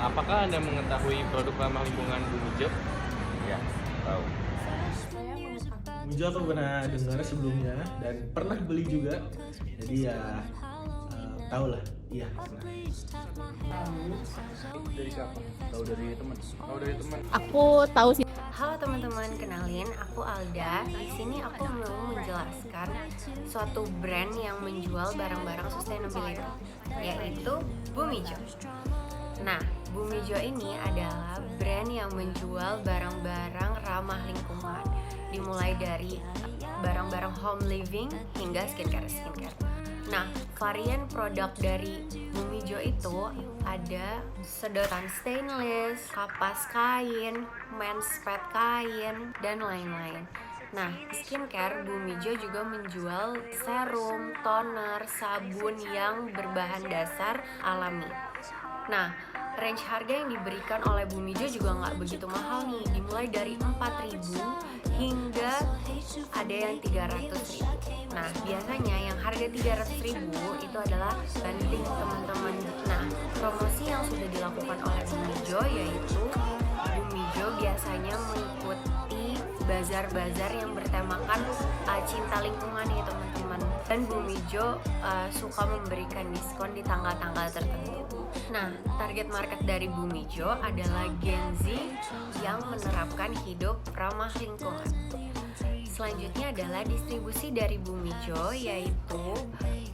Apakah Anda mengetahui produk ramah lingkungan Bumi Jo? Ya, tahu. Mujo aku pernah dengar sebelumnya dan pernah beli juga. Jadi ya tahu lah. Iya, pernah. Dari siapa? Tahu dari teman. Tahu dari teman. Aku tahu sih. Halo teman-teman, kenalin aku Alda. Di sini aku mau menjelaskan suatu brand yang menjual barang-barang sustainability, yaitu Bumijo. Nah, Bumijo ini adalah brand yang menjual barang-barang ramah lingkungan, dimulai dari barang-barang home living hingga skincare. Nah, varian produk dari Bumijo itu ada sedotan stainless, kapas kain, men's pad kain, dan lain-lain. Nah, skincare Bumijo juga menjual serum, toner, sabun yang berbahan dasar alami. Nah, range harga yang diberikan oleh Bumijo juga nggak begitu mahal nih, dimulai dari 4.000 hingga ada yang 300.000. Nah, biasanya yang harga 300.000 itu adalah banding teman-teman. Nah, promosi yang sudah dilakukan oleh Bumijo yaitu Bumijo biasanya mengikuti bazar-bazar yang bertemakan cinta lingkungan nih teman-teman. Dan Bumijo suka memberikan diskon di tanggal-tanggal tertentu. Nah, target market dari Bumijo adalah Gen Z yang menerapkan hidup ramah lingkungan. Selanjutnya adalah distribusi dari Bumijo, yaitu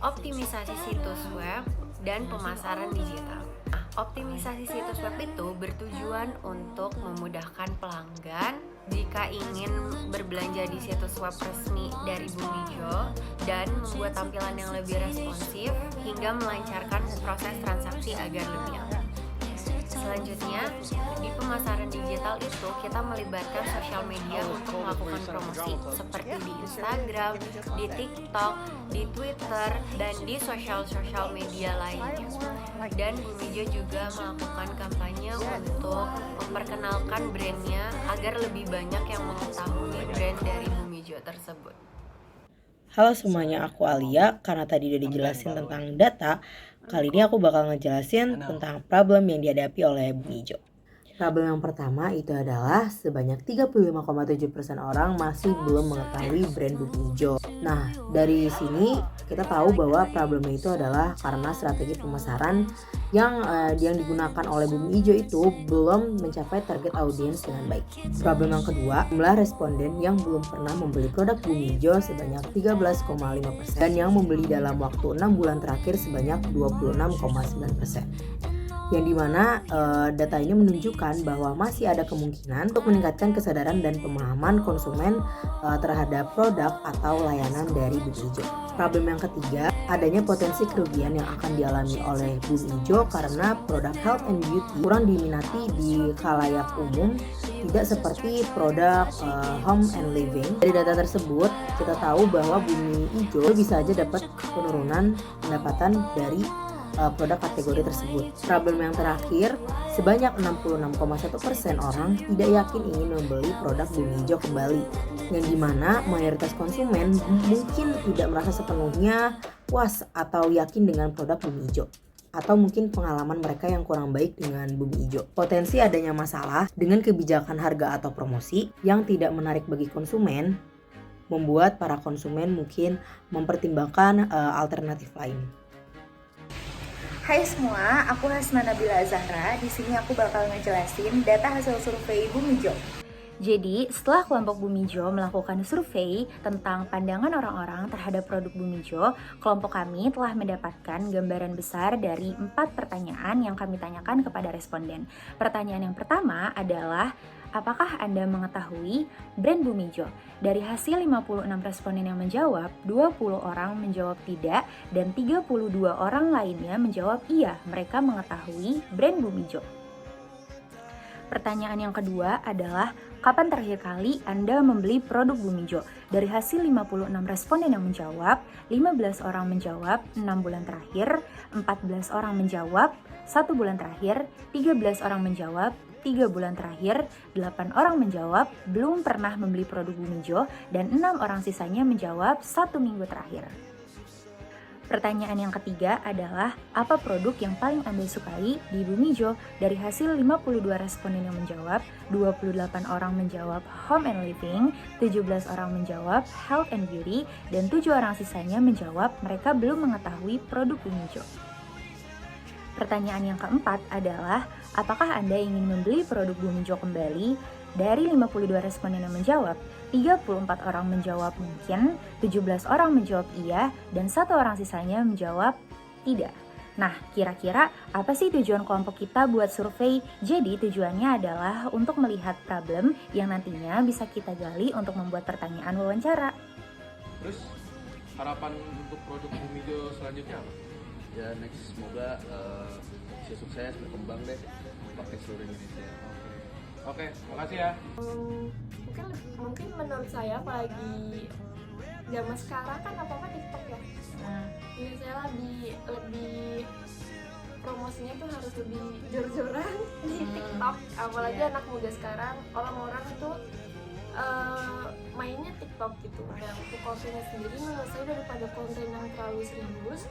optimisasi situs web dan pemasaran digital. Nah, optimisasi situs web itu bertujuan untuk memudahkan pelanggan jika ingin berbelanja di situs web resmi dari Bumijo dan membuat tampilan yang lebih responsif hingga melancarkan proses transaksi agar lebih aman. Selanjutnya, di pemasaran digital itu kita melibatkan sosial media untuk melakukan promosi seperti di Instagram, di TikTok, di Twitter, dan di sosial media lainnya. Dan Bumijo juga melakukan kampanye untuk memperkenalkan brandnya agar lebih banyak yang mengetahui brand dari Bumijo tersebut. Halo semuanya, aku Alia. Karena tadi udah dijelasin tentang data, kali ini aku bakal ngejelasin tentang problem yang dihadapi oleh Bumijo. Problem yang pertama itu adalah sebanyak 35,7% orang masih belum mengetahui brand Bumijo. Nah, dari sini kita tahu bahwa problemnya itu adalah karena strategi pemasaran yang digunakan oleh Bumijo itu belum mencapai target audiens dengan baik. Problem yang kedua, jumlah responden yang belum pernah membeli produk Bumijo sebanyak 13,5% dan yang membeli dalam waktu 6 bulan terakhir sebanyak 26,9%. Yang dimana data ini menunjukkan bahwa masih ada kemungkinan untuk meningkatkan kesadaran dan pemahaman konsumen terhadap produk atau layanan dari Bumijo. Problem yang ketiga, adanya potensi kerugian yang akan dialami oleh Bumijo karena produk health and beauty kurang diminati di khalayak umum, tidak seperti produk home and living. Dari data tersebut, kita tahu bahwa Bumijo bisa aja dapat penurunan pendapatan dari produk kategori tersebut. Problem yang terakhir, sebanyak 66,1% orang tidak yakin ingin membeli produk Bumijo kembali, yang dimana mayoritas konsumen mungkin tidak merasa sepenuhnya puas atau yakin dengan produk Bumijo, atau mungkin pengalaman mereka yang kurang baik dengan Bumijo. Potensi adanya masalah dengan kebijakan harga atau promosi yang tidak menarik bagi konsumen membuat para konsumen mungkin mempertimbangkan alternatif lain. Hai semua, aku Hasna Nabila Zahra. Di sini aku bakal ngejelasin data hasil survei Bumijo. Jadi, setelah kelompok Bumijo melakukan survei tentang pandangan orang-orang terhadap produk Bumijo, kelompok kami telah mendapatkan gambaran besar dari 4 pertanyaan yang kami tanyakan kepada responden. Pertanyaan yang pertama adalah, apakah Anda mengetahui brand Bumijo? Dari hasil 56 responden yang menjawab, 20 orang menjawab tidak dan 32 orang lainnya menjawab iya, mereka mengetahui brand Bumijo. Pertanyaan yang kedua adalah, kapan terakhir kali Anda membeli produk Bumijo? Dari hasil 56 responden yang menjawab, 15 orang menjawab 6 bulan terakhir, 14 orang menjawab 1 bulan terakhir, 13 orang menjawab 3 bulan terakhir, 8 orang menjawab belum pernah membeli produk Bumijo, dan 6 orang sisanya menjawab 1 minggu terakhir. Pertanyaan yang ketiga adalah, apa produk yang paling Anda sukai di Bumijo? Dari hasil 52 responden yang menjawab, 28 orang menjawab home and living, 17 orang menjawab health and beauty, dan 7 orang sisanya menjawab mereka belum mengetahui produk Bumijo. Pertanyaan yang keempat adalah, apakah Anda ingin membeli produk Bumijo kembali? Dari 52 responden yang menjawab, 34 orang menjawab mungkin, 17 orang menjawab iya, dan 1 orang sisanya menjawab tidak. Nah, kira-kira apa sih tujuan kelompok kita buat survei? Jadi tujuannya adalah untuk melihat problem yang nantinya bisa kita gali untuk membuat pertanyaan wawancara. Terus harapan untuk produk Bumijo selanjutnya apa? Ya next semoga bisa sukses berkembang deh pakai seluruh Indonesia. Oke, makasih ya. Mungkin menurut saya apalagi zaman sekarang kan apa-apa TikTok ya. Jadi saya lebih promosinya tuh harus lebih jor-joran di TikTok. Apalagi anak muda sekarang, orang-orang itu mainnya TikTok gitu. Dan untuk kontennya sendiri menurut saya daripada konten yang terlalu serius,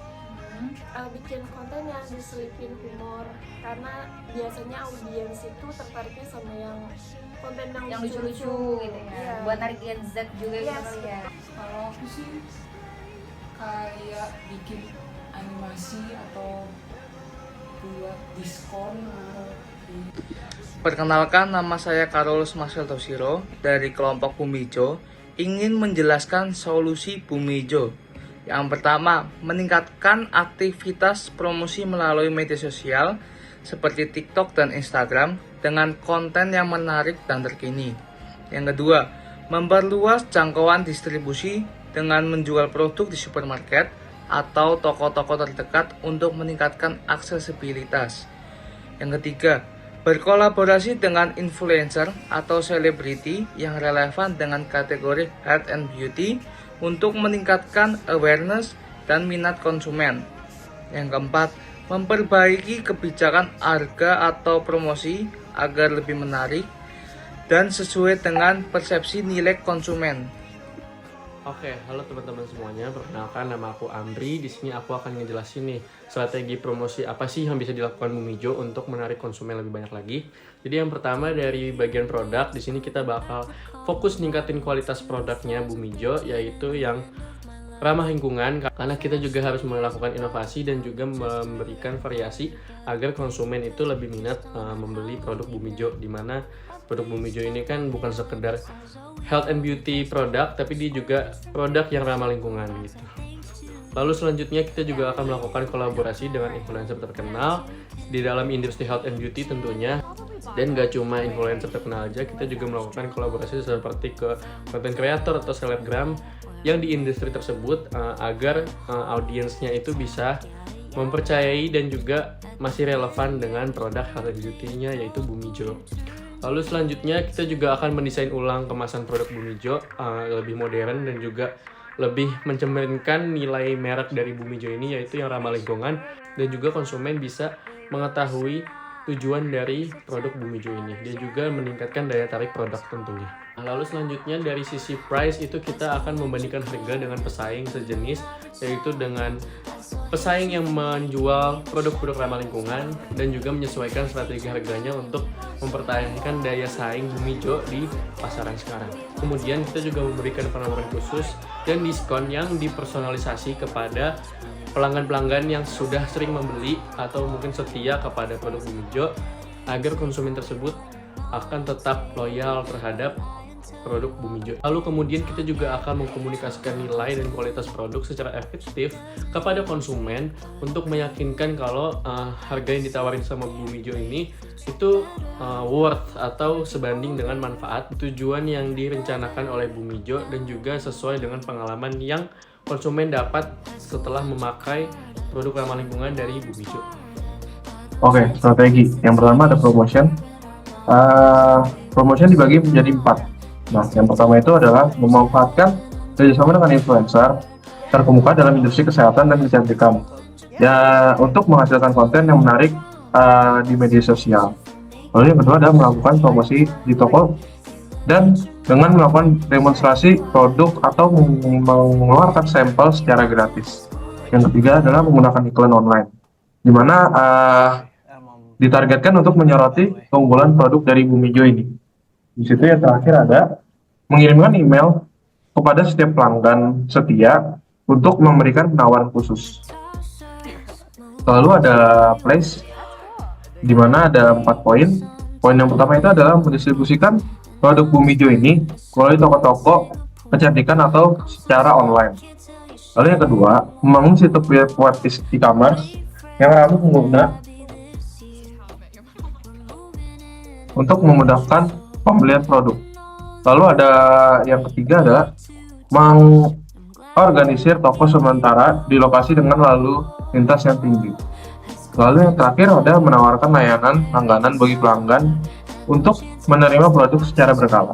bikin konten yang diselipin humor, karena biasanya audiens itu tertariknya sama yang konten yang lucu-lucu gitu ya. Iya. Buat narik Gen Z juga Yes. gitu ya. Kalau aku sih kayak bikin animasi atau buat diskon atau Perkenalkan, nama saya Carolus Marcel Tosiro dari kelompok Bumijo. Ingin menjelaskan solusi Bumijo. Yang pertama, meningkatkan aktivitas promosi melalui media sosial seperti TikTok dan Instagram dengan konten yang menarik dan terkini. Yang kedua, memperluas jangkauan distribusi dengan menjual produk di supermarket atau toko-toko terdekat untuk meningkatkan aksesibilitas. Yang ketiga, berkolaborasi dengan influencer atau selebriti yang relevan dengan kategori health and beauty untuk meningkatkan awareness dan minat konsumen. Yang keempat, memperbaiki kebijakan harga atau promosi agar lebih menarik dan sesuai dengan persepsi nilai konsumen. Oke, halo teman-teman semuanya. Perkenalkan, nama aku Amri. Di sini aku akan ngejelasin nih strategi promosi apa sih yang bisa dilakukan Bumijo untuk menarik konsumen lebih banyak lagi. Jadi yang pertama dari bagian produk, di sini kita bakal fokus ningkatin kualitas produknya Bumijo, yaitu yang ramah lingkungan, karena kita juga harus melakukan inovasi dan juga memberikan variasi agar konsumen itu lebih minat membeli produk Bumijo, di mana produk Bumijo ini kan bukan sekedar health and beauty produk, tapi dia juga produk yang ramah lingkungan gitu. Lalu selanjutnya kita juga akan melakukan kolaborasi dengan influencer terkenal di dalam industri health and beauty tentunya. Dan gak cuma influencer terkenal aja, kita juga melakukan kolaborasi seperti ke content creator atau selebgram yang di industri tersebut agar audiensnya itu bisa mempercayai dan juga masih relevan dengan produk health and beauty-nya yaitu Bumijo. Lalu selanjutnya kita juga akan mendesain ulang kemasan produk Bumijo lebih modern dan juga lebih mencerminkan nilai merek dari Bumijo ini, yaitu yang ramah lingkungan, dan juga konsumen bisa mengetahui tujuan dari produk Bumijo ini. Dia juga meningkatkan daya tarik produk tentunya. Lalu selanjutnya dari sisi price itu kita akan membandingkan harga dengan pesaing sejenis, yaitu dengan pesaing yang menjual produk-produk ramah lingkungan dan juga menyesuaikan strategi harganya untuk mempertahankan daya saing Bumijo di pasaran sekarang. Kemudian kita juga memberikan penawaran khusus dan diskon yang dipersonalisasi kepada pelanggan-pelanggan yang sudah sering membeli atau mungkin setia kepada produk Bumijo agar konsumen tersebut akan tetap loyal terhadap produk Bumijo. Lalu kemudian kita juga akan mengkomunikasikan nilai dan kualitas produk secara efektif kepada konsumen untuk meyakinkan kalau harga yang ditawarin sama Bumijo ini itu worth atau sebanding dengan manfaat tujuan yang direncanakan oleh Bumijo dan juga sesuai dengan pengalaman yang konsumen dapat setelah memakai produk ramah lingkungan dari Bumijo. Oke, strategi. Yang pertama ada promotion. Promotion dibagi menjadi 4. Nah, yang pertama itu adalah memanfaatkan kerjasama dengan influencer terkemuka dalam industri kesehatan dan kecantikan. Ya, untuk menghasilkan konten yang menarik di media sosial. Lalu yang kedua adalah melakukan promosi di toko dan dengan melakukan demonstrasi produk atau mengeluarkan sampel secara gratis. Yang ketiga adalah menggunakan iklan online, di mana ditargetkan untuk menyoroti keunggulan produk dari Bumijo ini. Di situ yang terakhir ada mengirimkan email kepada setiap pelanggan setia untuk memberikan penawaran khusus. Lalu ada place, di mana ada 4 poin. Poin yang pertama itu adalah mendistribusikan produk Bumijo ini melalui toko-toko kecantikan atau secara online. Lalu yang kedua, membangun situs web e-commerce yang ramah pengguna untuk memudahkan pembelian produk. Lalu ada yang ketiga adalah mengorganisir toko sementara di lokasi dengan lalu lintas yang tinggi. Lalu yang terakhir ada menawarkan layanan langganan bagi pelanggan untuk menerima produk secara berkala.